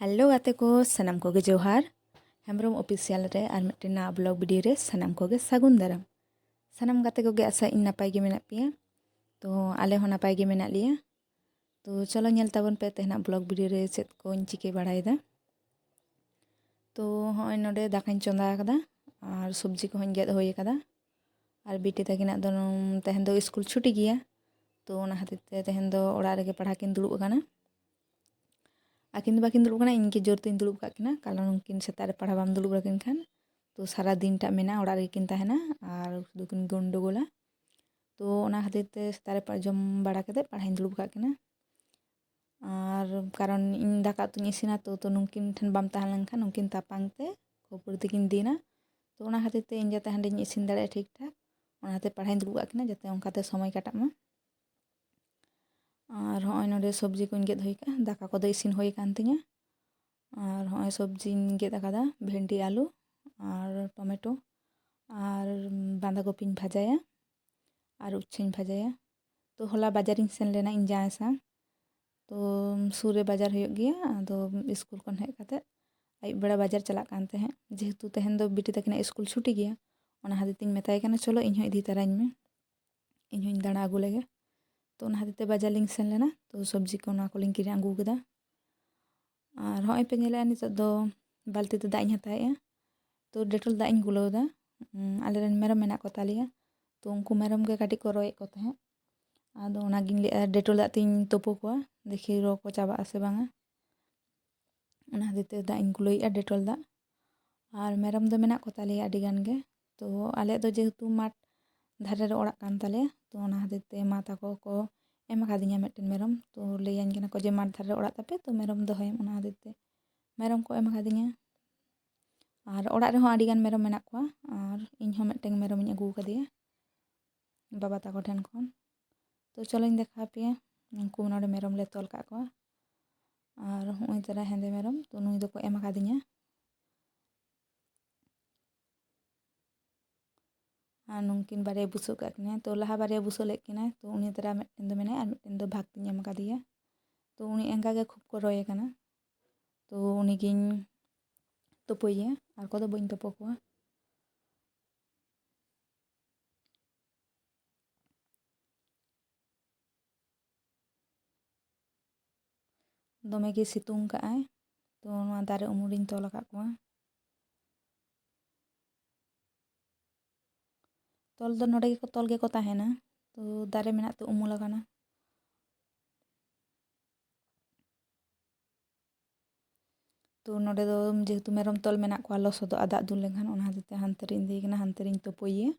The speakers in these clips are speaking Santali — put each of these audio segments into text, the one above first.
हेलो गाते को सनम को गे जोहार हेम्ब्रम ऑफिशियल रे और मिट्टन ना ब्लॉग वीडियो रे सनम को गे सागुन दाराम सनम गाते को गे आशा इन नपाय गे मेनाक पेया तो आले हो नपाय गे मेनाक लिया तो चलो नेल ताबन पे तेहना ब्लॉग वीडियो रे चेद कोñ चिके बाड़ायदा तो होय नोडे दाकाñ चंदा आकदा और सब्जी को होñ गेद होय आकदा और बिटी ताकिना दो तेहन दो स्कूल छुटी गया तो ओना खातिर ते तेहन दो ओड़ा रेगे पढ़ा किन दुड़ुब आकाना आकिन दो बाकिन दुड़ुब आकाना इनके जोर तीन दुड़ुब का किना कारण उनकिन सेता रे पढ़ा बाम दुड़ुब रकिन खान तो सारा दिन टा मेना ओड़ा रे किन ताहेना और दुकिन गंडगोला तो ओना खातिर ते सेता रे जम बाड़ा कते पढ़ाई दुड़ुब का किना और कारण इन दाका तुኝ इसिना तो नुकिन ठन बाम ताहन लेनखान उनकिन तापांग ते खबर तिकिन दीना तो ओना खातिर ते इन जाते हांडे इसिन दाड़े ठीक ठाक ओना खातिर पढ़ाई दुड़ुब का किना जाते उनकाते समय काटाग मा और होय नोडे सब्जी को गेद होय का दाका को दो इसिन होय कान तिñा और होय सब्जी गेद आकादा भेंडी आलू और टमेटो और बांधा कपी भाजाया और उच्छे भाजाया तो होला बाजारिंग सेन लेना इन जाए सा तो सूरे बाजार होय गया तो स्कूल खन हेज काते आयुब बेड़ा बाजार चला कान ते हैं जेहेतु तेहन दो बिटी तकिना स्कूल छुटी गया ओना खातिर तिñ मेताय काना चलो इन हो इदी तराñ में इन होñ दाड़ा आगू लेगे तो ओना खातिर ते बाजार लिंग सेन लेना तो सब्जी को ना को लिंग किरी आगू कदा और होय पे नेले नितो दो बाल्टी ते दाग इन हताएगा तो डेटोल दाग इन गुलावदा आले रेन मेरम मेना को तालिया तो उनको मेरम के काटी को रोए को तहे आदो ओना गिन ले डेटोल दाग तिñ तोपो को देखी रो को चाबा से बांगा ओना खातिर ते दाग इन गुलोइया डेटोल दाग और मेरम दो मेना को तालिया आडी गान गे तो आले दो जेहेतु माठ धारे रे ओड़ा कान ताले तो ओना खातिर ते मा ताको को एम कादिña मिट्टन मेरम तो लैयाñ कना को जे माठ धारे ओड़ा तापे तो मेरम दोहयम ओना खातिर ते मेरम को एम कादिña और ओड़ा रे हो आडी गान मेरम मेना को और इन हो मिट्टन मेरम इन आगू कदिया बाबा ताको ठेन खन तो चलो इन देखा पे उनको नोडे मेरम ले तोल का को और होय तरा हेंदे मेरम तो नुई दो को एम कादिña और नुकिन बारे बुसो का किना तो लहा बारे बुसो ले किना तो उनी तरा मिट्टन दो मेना और मिट्टन दो भाग तिñ एम कादिया तो उनी एंगा गे खूब को रोए काना तो उनी गिन तोपोया और को दो बइन तोपो को दमे गे सितुंग का आय तो नवा दारे उमुरिन तोल का को तोल दो नोडे को तोल गे को ताहेना तो दारे मेना तो उमुल काना तो नोडे दो जेहेतु मेरम तोल मेना को लसो दो दाग दुल लेखान ओना खातिर ते हानते रिन दी कना हानते रिन तोपोया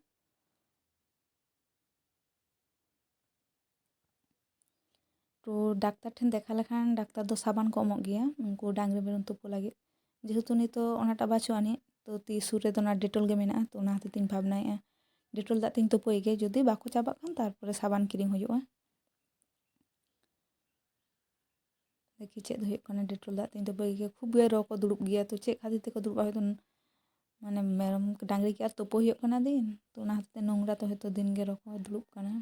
तो डाक्तार ठेन देखा लेखान डाक्तार दो साबान को एमोग गया उनको डांगरी मेरम तोपो लागे जेहेतु नितो ओनाटा बाचो आनी तो ती सुर रे दो ना डेटोल गे मेना तो ओना खातिर तिñ भावनाया डेटोल दाग तिñ तोपोय गे जदि बाको चाबाग खान तारपरे साबान किरिंग हुयुआ देखी चेद हुयुग कना डेटोल दाग तिñ तोपोय गे खूब गे रो को दुड़ुब गया तो चेद खातिर ते को दुड़ुब होय तो माने मेरम डांगरी के तोपो हुयुग कना दिन तो ओना खातिर ते नोंगरा तो होय तो दिन गे रो को दुड़ुब कना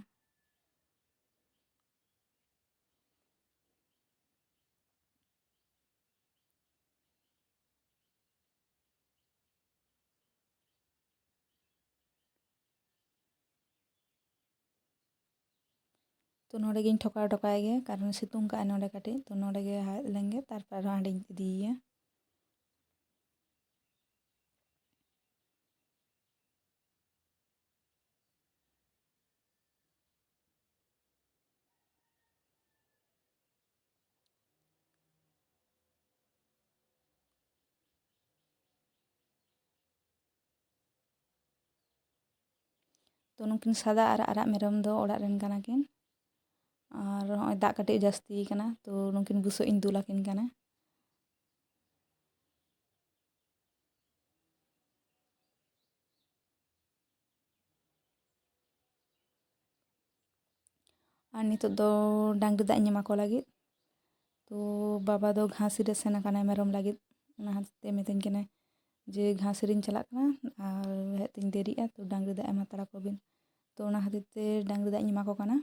तो नोडे गिन ठोका ठोकाय गे कारण सितुंग का नोडे काटे तो नोडे गे लेंगे तारपर हांडे इदिया तो नुकिन सादा आरा आरा मेरम दो ओड़ा रेन काना किन और होय दाग काटे जास्ती कना तो नुकिन बुसो इन दुलाकिन कना और नितो दो डांगरी दाग इन एमा को लागिद तो बाबा दो घास रे सेन काना मेरम लागिद ओना हाते मितिन कना जे घास रिन चला कना और हे तिñ देरिया तो डांगरी दाग एमा तड़ा को बिन तो ओना खातिर ते डांगरी दाग इन एमा को कना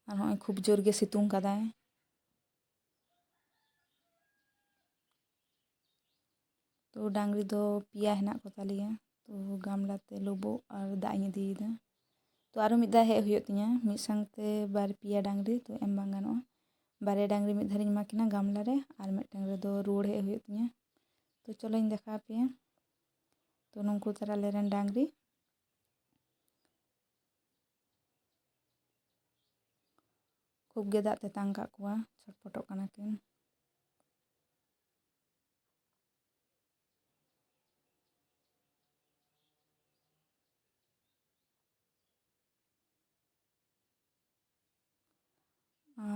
और होय खूब जोर गे सितुंग कादाय ᱛᱚ ᱰᱟᱝᱨᱤ ᱫᱚ ᱯᱮᱭᱟ ᱦᱮᱱᱟᱜ ᱠᱚᱛᱟᱞᱮᱭᱟ, ᱛᱚ ᱜᱟᱢᱞᱟᱛᱮ ᱞᱳᱵᱳᱜ ᱟᱨ ᱫᱟᱜ ᱤᱧ ᱤᱫᱤᱭᱮᱫᱟ᱾ ᱛᱚ ᱟᱨᱚ ᱢᱤᱫ ᱫᱷᱟᱣ ᱦᱮᱡ ᱦᱩᱭᱩᱜ ᱛᱤᱧᱟᱹ ᱢᱤᱫ ᱥᱟᱶᱛᱮ ᱯᱮᱭᱟ ᱰᱟᱝᱨᱤ, ᱛᱚ ᱮᱢ ᱵᱟᱝ ᱜᱟᱱᱚᱜᱼᱟ᱾ ᱵᱟᱨᱭᱟ ᱰᱟᱝᱨᱤ ᱢᱤᱫ ᱫᱷᱟᱣᱤᱧ ᱮᱢᱟ ᱠᱤᱱᱟ ᱜᱟᱢᱞᱟ ᱨᱮ, ᱟᱨ ᱢᱤᱫᱴᱟᱝ ᱨᱮᱫᱚ ᱨᱩᱣᱟᱹᱲ ᱦᱮᱡ ᱦᱩᱭᱩᱜ ᱛᱤᱧᱟᱹ᱾ ᱛᱚ ᱪᱚᱞᱚᱧ ᱫᱮᱠᱷᱟᱣ ᱯᱮᱭᱟ᱾ ᱛᱚ ᱱᱩᱝᱠᱩ ᱛᱟᱨᱟ ᱟᱞᱮᱨᱮᱱ ᱰᱟᱝᱨᱤ, ᱠᱷᱩᱵ ᱜᱮ ᱫᱟᱜ ᱛᱮᱛᱟᱝ ᱠᱟᱜ ᱠᱚᱣᱟ, ᱪᱷᱚᱴᱯᱚᱴᱚᱜ ᱠᱟᱱᱟ ᱠᱤᱱ᱾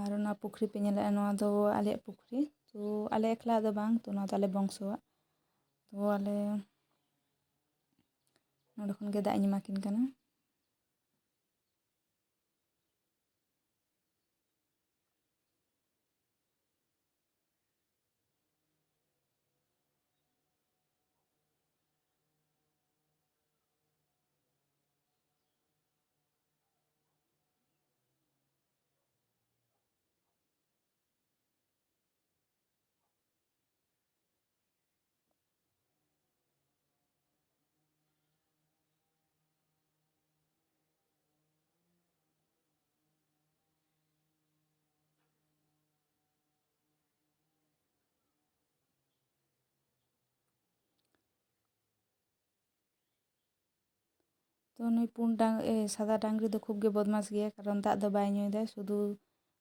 ᱟᱨ ᱚᱱᱟ ᱯᱩᱠᱷᱨᱤ ᱯᱮ ᱧᱮᱞᱮᱜᱼᱟ, ᱱᱚᱣᱟ ᱫᱚ ᱟᱞᱮᱭᱟᱜ ᱯᱩᱠᱷᱨᱤ᱾ ᱛᱚ ᱟᱞᱮ ᱮᱠᱞᱟ ᱫᱚ ᱵᱟᱝ, ᱛᱚ ᱱᱚᱣᱟ ᱫᱚ ᱟᱞᱮ ᱵᱚᱝᱥᱚᱣᱟᱜ᱾ ᱛᱚ ᱟᱞᱮ ᱱᱚᱸᱰᱮ ᱠᱷᱚᱱ ᱜᱮ ᱫᱟᱜ ᱤᱧ ᱮᱢᱟ ᱠᱤᱱ ᱠᱟᱱᱟ᱾ ᱛᱚ ᱱᱩᱭ ᱥᱟᱫᱟ ᱰᱟᱝᱨᱤ ᱫᱚ ᱠᱷᱩᱵ ᱜᱮ ᱵᱚᱫᱢᱟᱥ ᱜᱮᱭᱟ, ᱠᱟᱨᱚᱱ ᱫᱟᱜ ᱫᱚ ᱵᱟᱭ ᱧᱩᱭᱫᱟ, ᱥᱩᱫᱷᱩ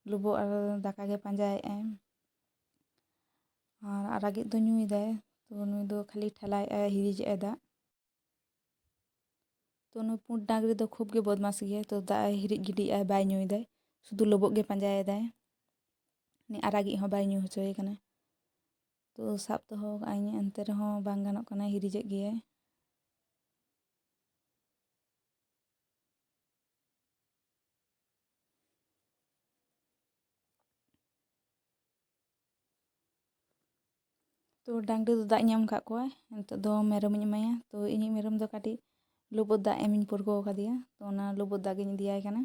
ᱞᱳᱵᱳᱜ ᱟᱨ ᱫᱟᱠᱟ ᱜᱮ ᱯᱟᱸᱡᱟᱭᱮᱜᱼᱟᱭ᱾ ᱟᱨ ᱟᱨᱟᱜᱤᱡ ᱫᱚ ᱧᱩᱭᱫᱟᱭ, ᱛᱚ ᱱᱩᱭ ᱫᱚ ᱠᱷᱟᱹᱞᱤ ᱴᱷᱮᱞᱟᱭᱮᱜᱼᱟᱭ, ᱦᱤᱨᱤᱡᱮᱜᱼᱟᱭ ᱫᱟᱜ᱾ ᱛᱚ ᱱᱩᱭ ᱯᱩᱸᱰ ᱰᱟᱝᱨᱤ ᱫᱚ ᱠᱷᱩᱵ ᱜᱮ ᱵᱚᱫᱢᱟᱥ ᱜᱮᱭᱟᱭ, ᱛᱚ ᱫᱟᱜ ᱮ ᱦᱤᱨᱤᱡ ᱜᱤᱰᱤᱭᱮᱜᱼᱟᱭ, ᱵᱟᱭ ᱧᱩᱭᱫᱟᱭ, ᱥᱩᱫᱷᱩ ᱞᱳᱵᱳᱜ ᱜᱮ ᱯᱟᱸᱡᱟᱭᱮᱫᱟᱭ᱾ ᱟᱨᱟᱜᱤᱡ ᱦᱚᱸ ᱵᱟᱭ ᱧᱩ ᱦᱚᱪᱚᱭᱮ ᱠᱟᱱᱟ᱾ ᱛᱚ ᱥᱟᱵ ᱫᱚᱦᱚ ᱠᱟᱜᱼᱟᱹᱧ, ᱮᱱᱛᱮ ᱨᱮᱦᱚᱸ ᱵᱟᱝ ᱜᱟᱱᱚᱜ ᱠᱟᱱᱟ, ᱦᱤᱨᱤᱡᱮᱜ ᱜᱮᱭᱟᱭ᱾ ᱛᱚ ᱰᱟᱝᱨᱤ ᱫᱚ ᱫᱟᱜ ᱤᱧ ᱮᱢ ᱠᱟᱜ ᱠᱚᱣᱟ, ᱱᱤᱛᱚᱜ ᱫᱚ ᱢᱮᱨᱚᱢᱤᱧ ᱮᱢᱟᱭᱟ᱾ ᱛᱚ ᱤᱧᱤᱡ ᱢᱮᱨᱚᱢ ᱫᱚ ᱠᱟᱹᱴᱤᱡ ᱞᱳᱵᱳᱜ ᱫᱟᱜ ᱮᱢᱤᱧ ᱯᱟᱹᱨᱠᱟᱹᱣ ᱠᱟᱫᱮᱭᱟ, ᱛᱚ ᱚᱱᱟ ᱞᱳᱵᱳᱜ ᱫᱟᱜ ᱜᱤᱧ ᱤᱫᱤᱭᱟᱭ ᱠᱟᱱᱟ᱾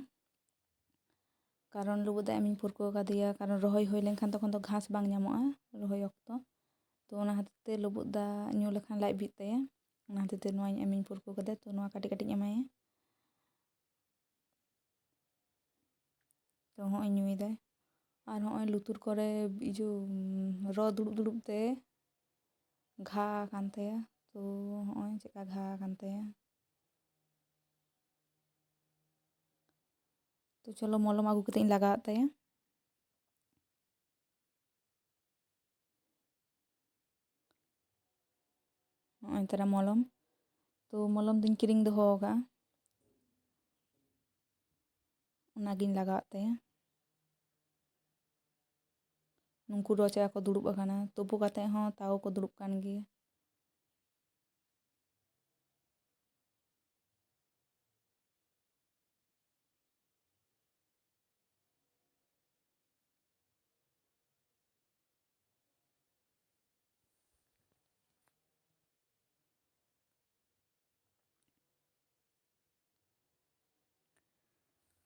ᱠᱟᱨᱚᱱ ᱞᱳᱵᱳᱜ ᱫᱟᱜ ᱮᱢᱤᱧ ᱯᱟᱹᱨᱠᱟᱹᱣ ᱠᱟᱫᱮᱭᱟ, ᱠᱟᱨᱚᱱ ᱨᱚᱦᱚᱭ ᱦᱩᱭ ᱞᱮᱱᱠᱷᱟᱱ ᱛᱚᱠᱷᱚᱱ ᱫᱚ ᱜᱷᱟᱸᱥ ᱵᱟᱝ ᱧᱟᱢᱚᱜᱼᱟ ᱨᱚᱦᱚᱭ ᱚᱠᱛᱚ᱾ ᱛᱚ ᱚᱱᱟ ᱠᱷᱟᱹᱛᱤᱨ ᱛᱮ ᱞᱳᱵᱳᱜ ᱫᱟᱜ ᱧᱩ ᱞᱮᱠᱷᱟᱱ ᱞᱟᱡ ᱵᱤᱜ ᱛᱟᱭᱟ, ᱚᱱᱟ ᱠᱷᱟᱹᱛᱤᱨ ᱛᱮ ᱱᱚᱣᱟᱧ ᱮᱢᱤᱧ ᱯᱟᱹᱨᱠᱟᱹᱣ ᱠᱟᱫᱮᱭᱟ᱾ ᱛᱚ ᱱᱚᱣᱟ ᱠᱟᱹᱴᱤᱡ ᱠᱟᱹᱴᱤᱡ ᱤᱧ ᱮᱢᱟᱭᱟ᱾ ᱛᱚ ᱦᱚᱸᱜᱼᱚᱭ ᱧᱩᱭᱫᱟᱭ᱾ ᱟᱨ ᱦᱚᱸᱜᱼᱚᱭ ᱞᱩᱛᱩᱨ ᱠᱚᱨᱮ ᱨᱚ ᱫᱩᱲᱩᱵ ᱫᱩᱲᱩᱵ ᱛᱮ ᱜᱷᱟ ᱟᱠᱟᱱ ᱛᱟᱭᱟ᱾ ᱛᱚ ᱦᱚᱸᱜᱼᱚᱭ ᱪᱮᱫᱠᱟ ᱜᱷᱟ ᱟᱠᱟᱱ ᱛᱟᱭᱟ᱾ ᱛᱚ ᱪᱚᱞᱚ ᱢᱚᱞᱚᱢ ᱟᱹᱜᱩ ᱠᱟᱛᱮ ᱤᱧ ᱞᱟᱜᱟᱣᱟᱫ ᱛᱟᱭᱟ᱾ ᱱᱚᱜᱼᱚᱭ ᱛᱟᱨᱟ ᱢᱚᱞᱚᱢ, ᱛᱚ ᱢᱚᱞᱚᱢ ᱫᱚᱧ ᱠᱤᱨᱤᱧ ᱫᱚᱦᱚ ᱟᱠᱟᱜᱼᱟ, ᱚᱱᱟᱜᱤᱧ ᱞᱟᱜᱟᱣᱟᱫ ᱛᱟᱭᱟ᱾ ᱱᱩᱝᱠᱩ ᱨᱚ ᱪᱮᱫᱠᱟ ᱠᱚ ᱫᱩᱲᱩᱵ ᱟᱠᱟᱱᱟ, ᱛᱳᱯᱳ ᱠᱟᱛᱮᱜ ᱦᱚᱸ ᱛᱟᱣ ᱠᱚ ᱫᱩᱲᱩᱵ ᱠᱟᱱ ᱜᱮᱭᱟ᱾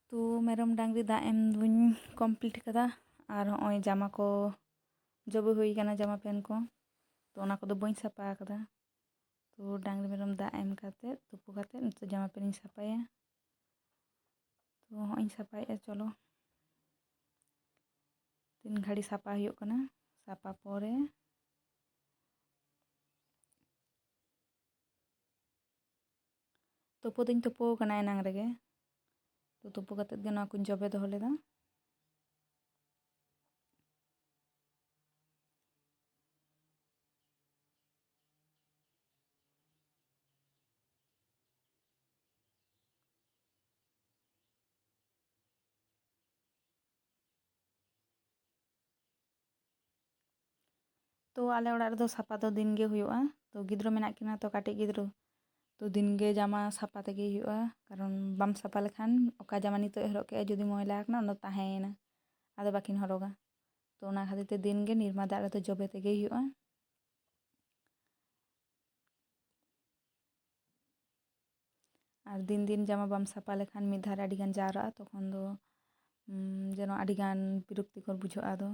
ᱛᱚ ᱢᱮᱨᱚᱢ ᱰᱟᱝᱨᱤ ᱫᱟᱜ ᱮᱢ ᱫᱩᱧ ᱠᱚᱢᱯᱞᱤᱴ ᱠᱟᱫᱟ, ᱟᱨ ᱦᱚᱸᱜᱼᱚᱭ ᱡᱟᱢᱟ ᱠᱚ ᱡᱚᱵᱮ ᱦᱩᱭ ᱠᱟᱱᱟ, ᱡᱟᱢᱟ ᱯᱮᱱ ᱠᱚ, ᱛᱚ ᱚᱱᱟ ᱠᱚᱫᱚ ᱵᱟᱹᱧ ᱥᱟᱯᱟ ᱟᱠᱟᱫᱟ᱾ ᱛᱚ ᱰᱟᱝᱨᱤ ᱢᱮᱨᱚᱢ ᱫᱟᱜ ᱮᱢ ᱠᱟᱛᱮᱫ ᱛᱩᱯᱩ ᱠᱟᱛᱮᱫ ᱱᱤᱛᱚᱜ ᱡᱟᱢᱟ ᱯᱮᱱᱤᱧ ᱥᱟᱯᱟᱭᱟ᱾ ᱛᱚ ᱦᱚᱸᱜᱼᱚᱭ ᱤᱧ ᱥᱟᱯᱟᱭᱮᱜᱼᱟ, ᱪᱚᱞᱚ 3 ᱜᱷᱟᱹᱲᱤ ᱥᱟᱯᱟ ᱦᱩᱭᱩᱜ ᱠᱟᱱᱟ᱾ ᱥᱟᱯᱟ ᱯᱚᱨᱮ ᱛᱳᱯᱳ ᱫᱚᱧ ᱛᱳᱯᱳ ᱠᱟᱱᱟ ᱮᱱᱟᱝ ᱨᱮᱜᱮ, ᱛᱚ ᱛᱳᱯᱳ ᱠᱟᱛᱮᱫ ᱜᱮ ᱱᱚᱣᱟ ᱠᱚᱧ ᱡᱚᱵᱮ ᱫᱚᱦᱚ ᱞᱮᱫᱟ᱾ ᱛᱚ ᱟᱞᱮ ᱚᱲᱟᱜ ᱨᱮᱫᱚ ᱥᱟᱯᱟ ᱫᱚ ᱫᱤᱱ ᱜᱮ ᱦᱩᱭᱩᱜᱼᱟ᱾ ᱛᱚ ᱜᱤᱫᱽᱨᱟᱹ ᱢᱮᱱᱟᱜ ᱠᱤᱱᱟ ᱛᱚ ᱠᱟᱹᱴᱤᱡ ᱜᱤᱫᱽᱨᱟᱹ, ᱛᱚ ᱫᱤᱱᱜᱮ ᱡᱟᱢᱟ ᱥᱟᱯᱟ ᱛᱮᱜᱮ ᱦᱩᱭᱩᱜᱼᱟ᱾ ᱠᱟᱨᱚᱱ ᱵᱟᱢ ᱥᱟᱯᱟ ᱞᱮᱠᱷᱟᱱ ᱚᱠᱟ ᱡᱟᱢᱟ ᱱᱤᱛᱚᱜ ᱦᱚᱨᱚᱜ ᱠᱮᱜᱼᱟ ᱡᱩᱫᱤ ᱢᱚᱭᱞᱟ ᱟᱠᱟᱱᱟ, ᱚᱱᱟ ᱫᱚ ᱛᱟᱦᱮᱸᱭᱮᱱᱟ, ᱟᱫᱚ ᱵᱟᱹᱠᱤᱱ ᱦᱚᱨᱚᱜᱟ᱾ ᱛᱚ ᱚᱱᱟ ᱠᱷᱟᱹᱛᱤᱨ ᱛᱮ ᱫᱤᱱᱜᱮ ᱱᱤᱨᱢᱟ ᱫᱟᱜ ᱨᱮᱫᱚ ᱡᱚᱵᱮ ᱛᱮᱜᱮ ᱦᱩᱭᱩᱜᱼᱟ᱾ ᱟᱨ ᱫᱤᱱ ᱫᱤᱱ ᱡᱟᱢᱟ ᱵᱟᱢ ᱥᱟᱯᱟ ᱞᱮᱠᱷᱟᱱ ᱢᱤᱫ ᱫᱷᱟᱣ ᱨᱮ ᱟᱹᱰᱤᱜᱟᱱ ᱡᱟᱣᱨᱟᱜᱼᱟ, ᱛᱚᱠᱷᱚᱱ ᱫᱚ ᱡᱮᱱᱚ ᱟᱹᱰᱤᱜᱟᱱ ᱵᱤᱨᱚᱠᱛᱤᱠᱚᱨ ᱵᱩᱡᱷᱟᱹᱜᱼᱟ ᱟᱫᱚ᱾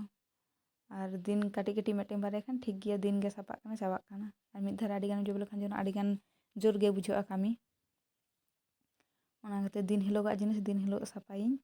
ᱟᱨ ᱫᱤᱱ ᱠᱟᱹᱴᱤᱡ ᱠᱟᱹᱴᱤᱡ ᱢᱤᱫᱴᱮᱱ ᱵᱟᱨᱭᱟ ᱠᱷᱟᱱ ᱴᱷᱤᱠ ᱜᱮᱭᱟ, ᱫᱤᱱ ᱜᱮ ᱥᱟᱯᱷᱟᱜ ᱠᱟᱱᱟ, ᱪᱟᱵᱟᱜ ᱠᱟᱱᱟ᱾ ᱟᱨ ᱢᱤᱫ ᱫᱷᱟᱣ ᱟᱹᱰᱤᱜᱟᱱ ᱡᱚᱵᱮ ᱞᱮᱠᱷᱟᱱ ᱡᱮᱱᱚ ᱟᱹᱰᱤᱜᱟᱱ ᱡᱳᱨ ᱜᱮ ᱵᱩᱡᱷᱟᱹᱜᱼᱟ ᱠᱟᱹᱢᱤ᱾ ᱚᱱᱟ ᱠᱷᱟᱹᱛᱤᱨ ᱫᱤᱱ ᱦᱤᱞᱳᱜᱟᱜ ᱡᱤᱱᱤᱥ ᱫᱤᱱ ᱦᱤᱞᱳᱜ ᱥᱟᱯᱷᱟᱭᱤᱧ᱾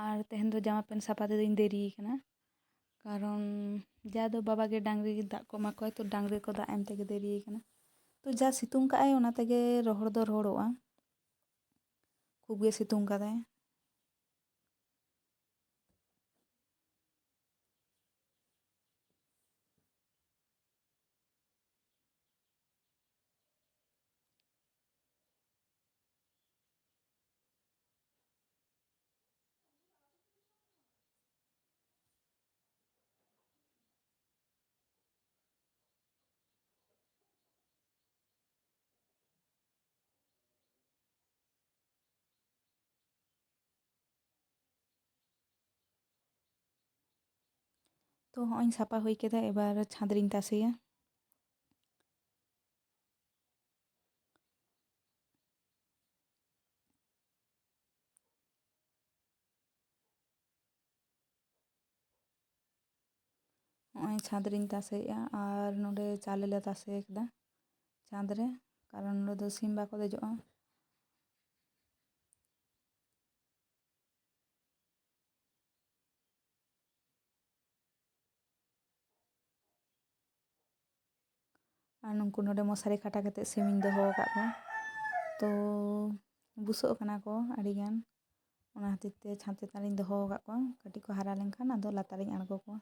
ᱟᱨ ᱛᱮᱦᱮᱧ ᱫᱚ ᱡᱟᱢᱟ ᱯᱮᱱᱴ ᱥᱟᱯᱷᱟ ᱛᱮᱫᱚᱧ ᱫᱮᱨᱤ ᱠᱟᱱᱟ, ᱠᱟᱨᱚᱱ ᱡᱟ ᱫᱚ ᱵᱟᱵᱟᱜᱮ ᱰᱟᱝᱨᱤ ᱫᱟᱜ ᱠᱚ ᱮᱢᱟ ᱠᱚᱣᱟ, ᱛᱚ ᱰᱟᱝᱨᱤ ᱠᱚ ᱫᱟᱜ ᱮᱢ ᱛᱮᱜᱮ ᱫᱮᱨᱤ ᱠᱟᱱᱟ᱾ ᱛᱚ ᱡᱟ ᱥᱤᱛᱩᱝ ᱠᱟᱜᱼᱟᱭ ᱚᱱᱟ ᱛᱮᱜᱮ ᱨᱚᱦᱚᱲ ᱫᱚ ᱨᱚᱦᱚᱲᱚᱜᱼᱟ, ᱠᱷᱩᱵ ᱜᱮ ᱥᱤᱛᱩᱝ ᱠᱟᱫᱟᱭ᱾ ᱛᱚ ᱦᱚᱸᱜᱼᱚᱭ ᱥᱟᱯᱷᱟ ᱦᱩᱭ ᱠᱮᱫᱟ, ᱮবার ᱪᱷᱟᱸᱫ ᱨᱤᱧ ᱛᱟᱥᱮᱭᱟ᱾ ᱦᱚᱸᱜᱼᱚᱭ ᱪᱷᱟᱸᱫ ᱨᱤᱧ ᱛᱟᱥᱮᱭᱮᱜᱼᱟ, ᱟᱨ ᱱᱚᱸᱰᱮ ᱪᱟᱣᱞᱮ ᱞᱮ ᱛᱟᱥᱮ ᱠᱟᱫᱟ ᱪᱷᱟᱸᱫ ᱨᱮ, ᱠᱟᱨᱚᱱ ᱱᱚᱸᱰᱮ ᱫᱚ ᱥᱤᱢ ᱵᱟᱠᱚ ᱫᱮᱡᱚᱜᱼᱟ᱾ ᱟᱨ ᱱᱩᱠᱩ ᱱᱚᱸᱰᱮ ᱢᱚᱥᱟᱨᱤ ᱠᱷᱟᱴᱟ ᱠᱟᱛᱮᱫ ᱥᱤᱢᱤᱧ ᱫᱚᱦᱚ ᱟᱠᱟᱫ ᱠᱚᱣᱟ, ᱛᱚ ᱵᱩᱥᱟᱹᱜ ᱠᱟᱱᱟ ᱠᱚ ᱟᱹᱰᱤᱜᱟᱱ, ᱚᱱᱟ ᱠᱷᱟᱹᱛᱤᱨ ᱛᱮ ᱪᱷᱟᱸᱫ ᱪᱮᱛᱟᱱ ᱨᱤᱧ ᱫᱚᱦᱚ ᱟᱠᱟᱫ ᱠᱚᱣᱟ᱾ ᱠᱟᱹᱴᱤᱡ ᱠᱚ ᱦᱟᱨᱟ ᱞᱮᱱᱠᱷᱟᱱ ᱟᱫᱚ ᱞᱟᱛᱟᱨᱤᱧ ᱟᱬᱜᱚ ᱠᱚᱣᱟ᱾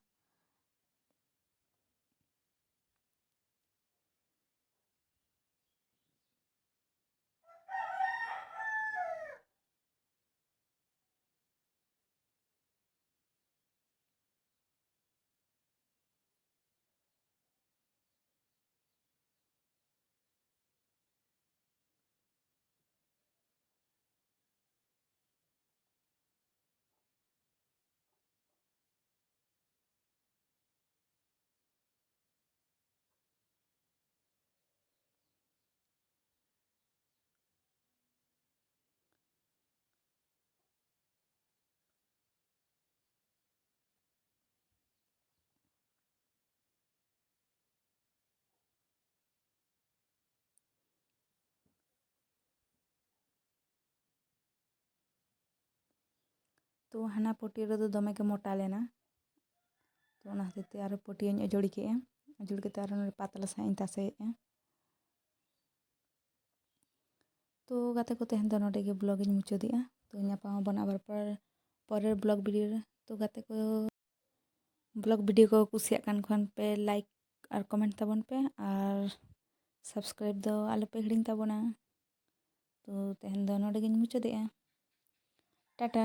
ᱛᱚ ᱦᱟᱱᱟ ᱯᱟᱹᱴᱭᱟᱹ ᱨᱮᱫᱚ ᱫᱚᱢᱮ ᱜᱮ ᱢᱚᱴᱟ ᱞᱮᱱᱟ, ᱛᱚ ᱚᱱᱟ ᱠᱷᱟᱹᱛᱤᱨ ᱛᱮ ᱟᱨᱚ ᱯᱟᱹᱴᱭᱟᱹᱧ ᱚᱡᱚᱲ ᱠᱮᱜᱼᱟ᱾ ᱚᱡᱚᱲ ᱠᱟᱛᱮ ᱟᱨᱚ ᱱᱚᱰᱮ ᱯᱟᱛᱞᱟ ᱥᱟᱺᱦᱤᱡ ᱤᱧ ᱛᱟᱥᱮᱭᱮᱜᱼᱟ᱾ ᱛᱚ ᱜᱟᱛᱮ ᱠᱚ ᱛᱮᱦᱮᱧ ᱫᱚ ᱱᱚᱸᱰᱮ ᱜᱮ ᱵᱞᱚᱜ ᱤᱧ ᱢᱩᱪᱟᱹᱫᱮᱜᱼᱟ᱾ ᱛᱚ ᱧᱟᱯᱟᱢ ᱟᱵᱚᱱ ᱟᱵᱟᱨ ᱯᱚᱨᱮᱨ ᱵᱞᱚᱜ ᱵᱷᱤᱰᱤᱭᱳ ᱨᱮ᱾ ᱛᱚ ᱜᱟᱛᱮ ᱠᱚ ᱵᱞᱚᱜ ᱵᱷᱤᱰᱤᱭᱳ ᱠᱚ ᱠᱩᱥᱤᱭᱟᱜ ᱠᱟᱱ ᱠᱷᱟᱱ ᱯᱮ ᱞᱟᱭᱤᱠ ᱟᱨ ᱠᱚᱢᱮᱱᱴ ᱛᱟᱵᱚᱱ ᱯᱮ, ᱟᱨ ᱥᱟᱵᱥᱠᱨᱟᱭᱤᱵ ᱫᱚ ᱟᱞᱚᱯᱮ ᱦᱤᱲᱤᱧ ᱛᱟᱵᱚᱱᱟ᱾ ᱛᱚ ᱛᱮᱦᱮᱧ ᱫᱚ ᱱᱚᱸᱰᱮ ᱜᱤᱧ ᱢᱩᱪᱟᱹᱫᱮᱜᱼᱟ, ᱴᱟᱴᱟ᱾